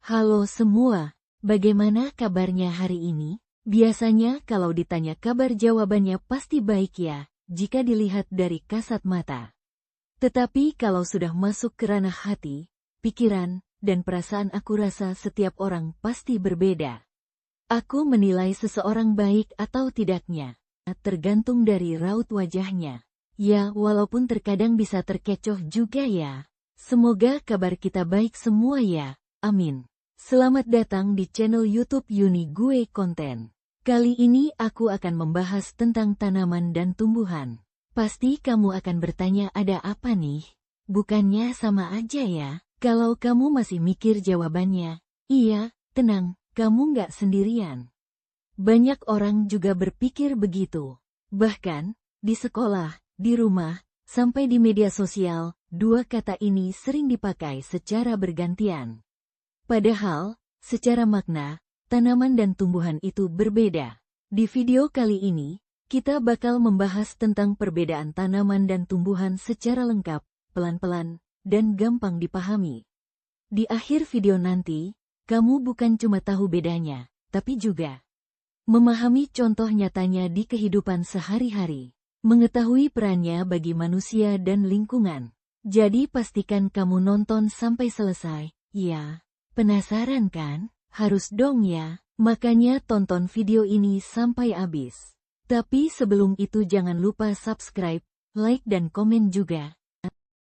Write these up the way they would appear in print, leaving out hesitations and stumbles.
Halo semua, bagaimana kabarnya hari ini? Biasanya kalau ditanya kabar jawabannya pasti baik ya, jika dilihat dari kasat mata. Tetapi kalau sudah masuk ke ranah hati, pikiran, dan perasaan aku rasa setiap orang pasti berbeda. Aku menilai seseorang baik atau tidaknya, tergantung dari raut wajahnya. Ya, walaupun terkadang bisa terkecoh juga ya. Semoga kabar kita baik semua ya, amin. Selamat datang di channel YouTube Uni Gue Konten. Kali ini aku akan membahas tentang tanaman dan tumbuhan. Pasti kamu akan bertanya ada apa nih? Bukannya sama aja ya? Kalau kamu masih mikir jawabannya, iya, tenang, kamu nggak sendirian. Banyak orang juga berpikir begitu. Bahkan, di sekolah, di rumah, sampai di media sosial, dua kata ini sering dipakai secara bergantian. Padahal, secara makna, tanaman dan tumbuhan itu berbeda. Di video kali ini, kita bakal membahas tentang perbedaan tanaman dan tumbuhan secara lengkap, pelan-pelan, dan gampang dipahami. Di akhir video nanti, kamu bukan cuma tahu bedanya, tapi juga memahami contoh nyatanya di kehidupan sehari-hari, mengetahui perannya bagi manusia dan lingkungan. Jadi pastikan kamu nonton sampai selesai, ya. Penasaran kan? Harus dong ya, makanya tonton video ini sampai habis. Tapi sebelum itu jangan lupa subscribe, like dan komen juga.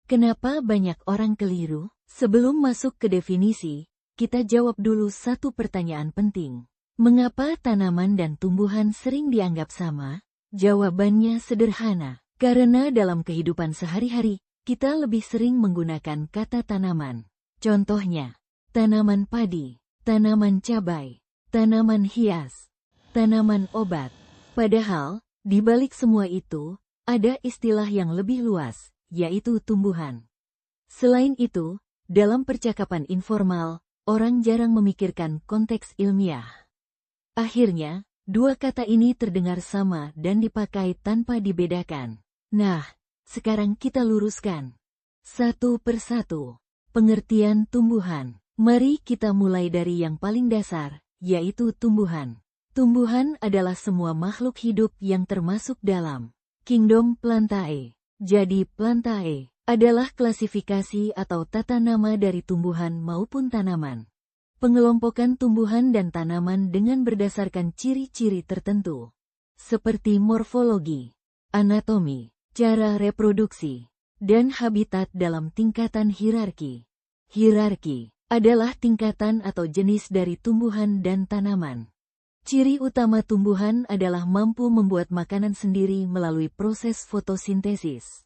Kenapa banyak orang keliru? Sebelum masuk ke definisi, kita jawab dulu satu pertanyaan penting. Mengapa tanaman dan tumbuhan sering dianggap sama? Jawabannya sederhana, karena dalam kehidupan sehari-hari, kita lebih sering menggunakan kata tanaman. Contohnya, tanaman padi, tanaman cabai, tanaman hias, tanaman obat. Padahal, di balik semua itu, ada istilah yang lebih luas, yaitu tumbuhan. Selain itu, dalam percakapan informal, orang jarang memikirkan konteks ilmiah. Akhirnya, dua kata ini terdengar sama dan dipakai tanpa dibedakan. Nah, sekarang kita luruskan. Satu persatu. Pengertian tumbuhan. Mari kita mulai dari yang paling dasar, yaitu tumbuhan. Tumbuhan adalah semua makhluk hidup yang termasuk dalam Kingdom Plantae. Jadi Plantae adalah klasifikasi atau tata nama dari tumbuhan maupun tanaman. Pengelompokan tumbuhan dan tanaman dengan berdasarkan ciri-ciri tertentu, seperti morfologi, anatomi, cara reproduksi, dan habitat dalam tingkatan hierarki. Hierarki adalah tingkatan atau jenis dari tumbuhan dan tanaman. Ciri utama tumbuhan adalah mampu membuat makanan sendiri melalui proses fotosintesis.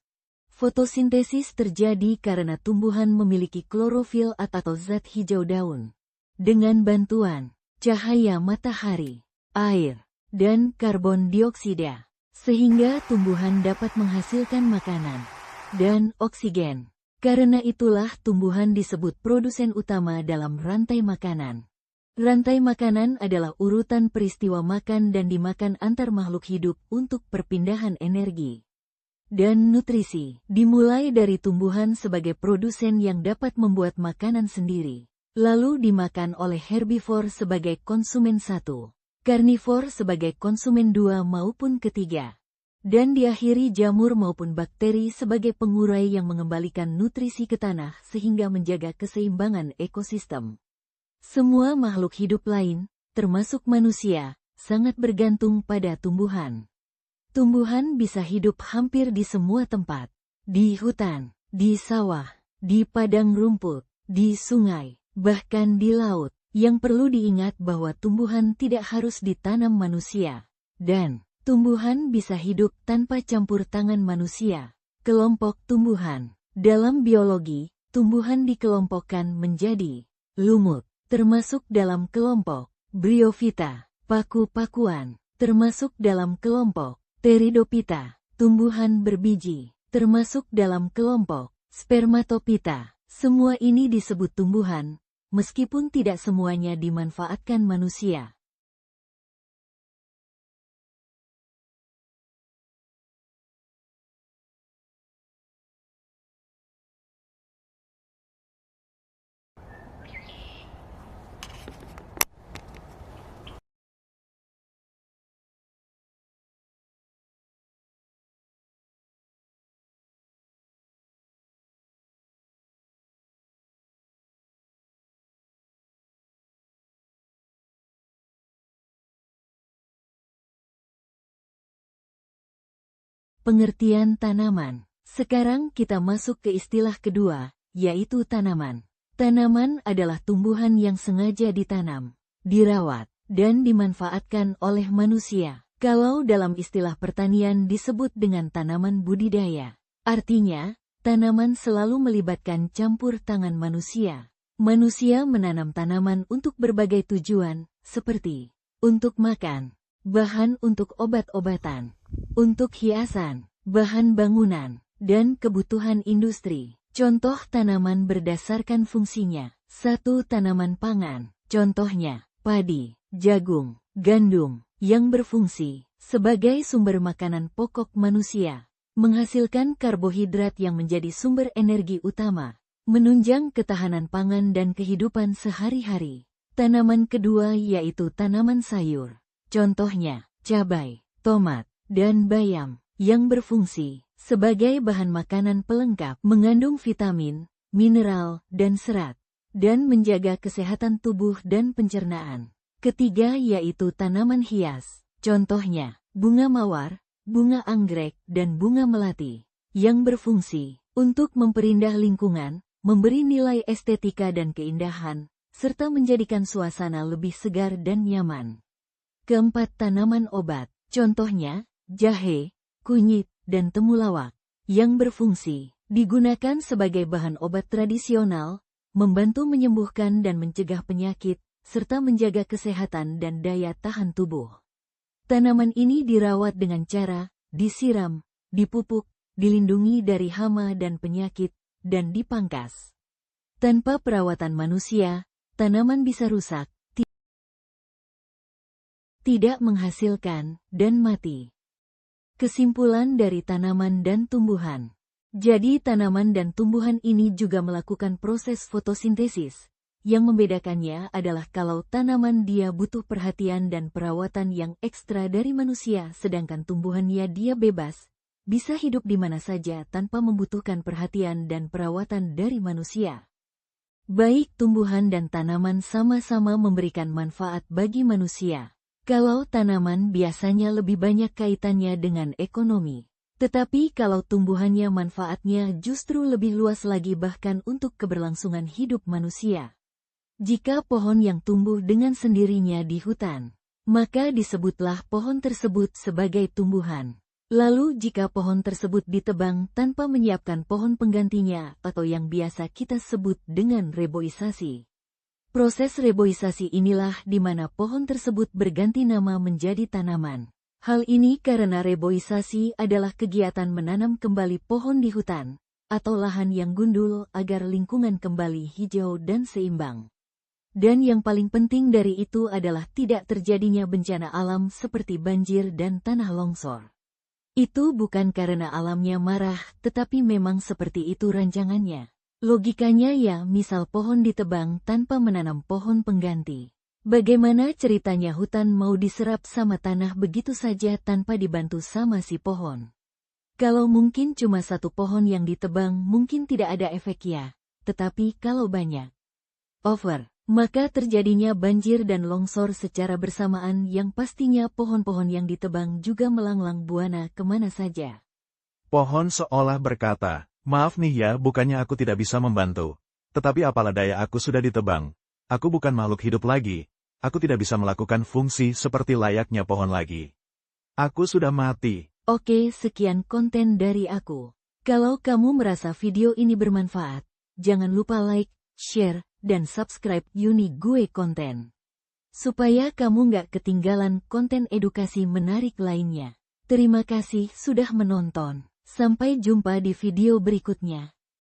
Fotosintesis terjadi karena tumbuhan memiliki klorofil atau zat hijau daun. Dengan bantuan cahaya matahari, air, dan karbon dioksida, sehingga tumbuhan dapat menghasilkan makanan dan oksigen. Karena itulah tumbuhan disebut produsen utama dalam rantai makanan. Rantai makanan adalah urutan peristiwa makan dan dimakan antar makhluk hidup untuk perpindahan energi dan nutrisi. Dimulai dari tumbuhan sebagai produsen yang dapat membuat makanan sendiri, lalu dimakan oleh herbivor sebagai konsumen satu, karnivor sebagai konsumen dua maupun ketiga, dan diakhiri jamur maupun bakteri sebagai pengurai yang mengembalikan nutrisi ke tanah sehingga menjaga keseimbangan ekosistem. Semua makhluk hidup lain, termasuk manusia, sangat bergantung pada tumbuhan. Tumbuhan bisa hidup hampir di semua tempat, di hutan, di sawah, di padang rumput, di sungai, bahkan di laut. Yang perlu diingat bahwa tumbuhan tidak harus ditanam manusia, dan tumbuhan bisa hidup tanpa campur tangan manusia. Kelompok tumbuhan. Dalam biologi, tumbuhan dikelompokkan menjadi lumut, termasuk dalam kelompok Bryophyta, paku-pakuan, termasuk dalam kelompok Pteridophyta, tumbuhan berbiji, termasuk dalam kelompok Spermatophyta. Semua ini disebut tumbuhan, meskipun tidak semuanya dimanfaatkan manusia. Pengertian tanaman. Sekarang kita masuk ke istilah kedua, yaitu tanaman. Tanaman adalah tumbuhan yang sengaja ditanam, dirawat, dan dimanfaatkan oleh manusia. Kalau dalam istilah pertanian disebut dengan tanaman budidaya. Artinya, tanaman selalu melibatkan campur tangan manusia. Manusia menanam tanaman untuk berbagai tujuan, seperti untuk makan, bahan untuk obat-obatan, untuk hiasan, bahan bangunan, dan kebutuhan industri. Contoh tanaman berdasarkan fungsinya. 1. Tanaman pangan. Contohnya, padi, jagung, gandum, yang berfungsi sebagai sumber makanan pokok manusia, menghasilkan karbohidrat yang menjadi sumber energi utama, menunjang ketahanan pangan dan kehidupan sehari-hari. Tanaman kedua yaitu tanaman sayur. Contohnya, cabai, tomat, dan bayam, yang berfungsi sebagai bahan makanan pelengkap, mengandung vitamin, mineral, dan serat, dan menjaga kesehatan tubuh dan pencernaan. Ketiga yaitu tanaman hias. Contohnya, bunga mawar, bunga anggrek, dan bunga melati, yang berfungsi untuk memperindah lingkungan, memberi nilai estetika dan keindahan, serta menjadikan suasana lebih segar dan nyaman. Keempat, tanaman obat. Contohnya, jahe, kunyit, dan temulawak, yang berfungsi digunakan sebagai bahan obat tradisional, membantu menyembuhkan dan mencegah penyakit, serta menjaga kesehatan dan daya tahan tubuh. Tanaman ini dirawat dengan cara disiram, dipupuk, dilindungi dari hama dan penyakit, dan dipangkas. Tanpa perawatan manusia, tanaman bisa rusak, tidak menghasilkan, dan mati. Kesimpulan dari tanaman dan tumbuhan. Jadi tanaman dan tumbuhan ini juga melakukan proses fotosintesis. Yang membedakannya adalah kalau tanaman dia butuh perhatian dan perawatan yang ekstra dari manusia, sedangkan tumbuhannya dia bebas, bisa hidup di mana saja tanpa membutuhkan perhatian dan perawatan dari manusia. Baik tumbuhan dan tanaman sama-sama memberikan manfaat bagi manusia. Kalau tanaman biasanya lebih banyak kaitannya dengan ekonomi. Tetapi kalau tumbuhannya manfaatnya justru lebih luas lagi bahkan untuk keberlangsungan hidup manusia. Jika pohon yang tumbuh dengan sendirinya di hutan, maka disebutlah pohon tersebut sebagai tumbuhan. Lalu jika pohon tersebut ditebang tanpa menyiapkan pohon penggantinya atau yang biasa kita sebut dengan reboisasi. Proses reboisasi inilah di mana pohon tersebut berganti nama menjadi tanaman. Hal ini karena reboisasi adalah kegiatan menanam kembali pohon di hutan atau lahan yang gundul agar lingkungan kembali hijau dan seimbang. Dan yang paling penting dari itu adalah tidak terjadinya bencana alam seperti banjir dan tanah longsor. Itu bukan karena alamnya marah, tetapi memang seperti itu rancangannya. Logikanya ya, misal pohon ditebang tanpa menanam pohon pengganti. Bagaimana ceritanya hutan mau diserap sama tanah begitu saja tanpa dibantu sama si pohon? Kalau mungkin cuma satu pohon yang ditebang mungkin tidak ada efek ya, tetapi kalau banyak maka terjadinya banjir dan longsor secara bersamaan yang pastinya pohon-pohon yang ditebang juga melanglang buana kemana saja. Pohon seolah berkata, maaf nih ya, bukannya aku tidak bisa membantu. Tetapi apalah daya, aku sudah ditebang. Aku bukan makhluk hidup lagi. Aku tidak bisa melakukan fungsi seperti layaknya pohon lagi. Aku sudah mati. Oke, sekian konten dari aku. Kalau kamu merasa video ini bermanfaat, jangan lupa like, share, dan subscribe Uni Gue Konten. Supaya kamu nggak ketinggalan konten edukasi menarik lainnya. Terima kasih sudah menonton. Sampai jumpa di video berikutnya.